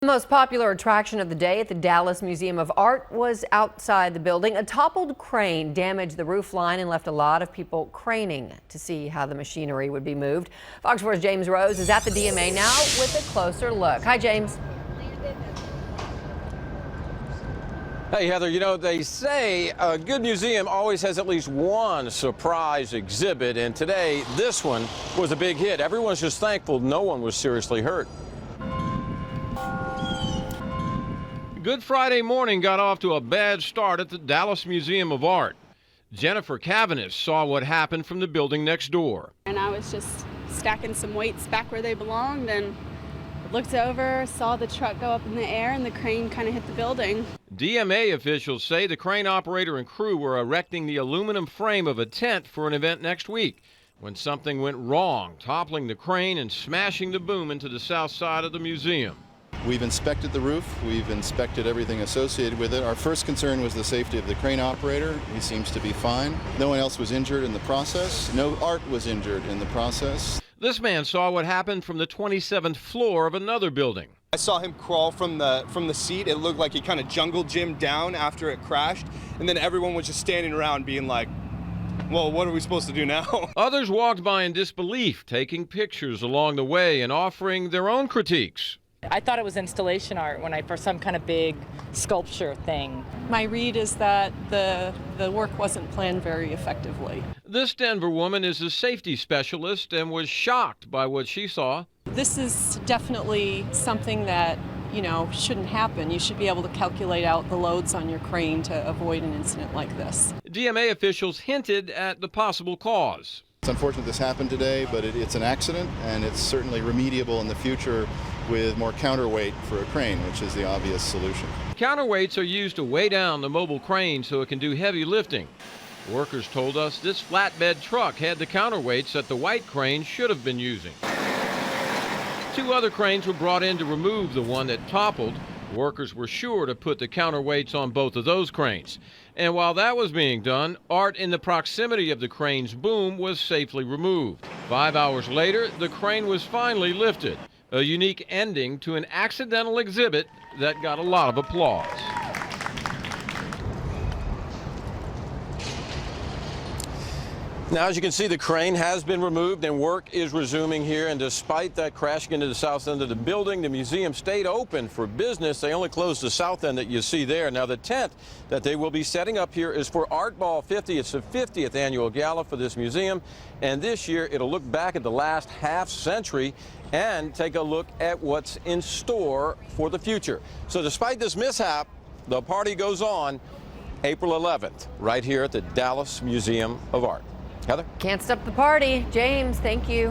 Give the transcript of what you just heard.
The most popular attraction of the day at the Dallas Museum of Art was outside the building. A toppled crane damaged the roof line and left a lot of people craning to see how the machinery would be moved. Fox 4's James Rose is at the DMA now with a closer look. Hi, James. Hey, Heather, you know, they say a good museum always has at least one surprise exhibit, and today this one was a big hit. Everyone's just thankful no one was seriously hurt. Good Friday morning got off to a bad start at the Dallas Museum of Art. Jennifer Cavanis saw what happened from the building next door. And I was just stacking some weights back where they belonged and looked over, saw the truck go up in the air and the crane kind of hit the building. DMA officials say the crane operator and crew were erecting the aluminum frame of a tent for an event next week when something went wrong, toppling the crane and smashing the boom into the south side of the museum. We've inspected the roof. We've inspected everything associated with it. Our first concern was the safety of the crane operator. He seems to be fine. No one else was injured in the process. No art was injured in the process. This man saw what happened from the 27th floor of another building. I saw him crawl from the seat. It looked like he kind of jungle gymmed down after it crashed, and then everyone was just standing around being like, well, what are we supposed to do now? Others walked by in disbelief, taking pictures along the way and offering their own critiques. I thought it was installation art for some kind of big sculpture thing. My read is that the work wasn't planned very effectively. This Denver woman is a safety specialist and was shocked by what she saw. This is definitely something that, shouldn't happen. You should be able to calculate out the loads on your crane to avoid an incident like this. DMA officials hinted at the possible cause. It's unfortunate this happened today, but it's an accident, and it's certainly remediable in the future with more counterweight for a crane, which is the obvious solution. Counterweights are used to weigh down the mobile crane so it can do heavy lifting. Workers told us this flatbed truck had the counterweights that the white crane should have been using. Two other cranes were brought in to remove the one that toppled. Workers were sure to put the counterweights on both of those cranes. And while that was being done, art in the proximity of the crane's boom was safely removed. 5 hours later, the crane was finally lifted. A unique ending to an accidental exhibit that got a lot of applause. Now, as you can see, the crane has been removed and work is resuming here. And despite that crashing into the south end of the building, the museum stayed open for business. They only closed the south end that you see there. Now, the tent that they will be setting up here is for Art Ball 50. It's the 50th annual gala for this museum. And this year, it'll look back at the last half century and take a look at what's in store for the future. So despite this mishap, the party goes on April 11th, right here at the Dallas Museum of Art. Heather? Can't stop the party. James, thank you.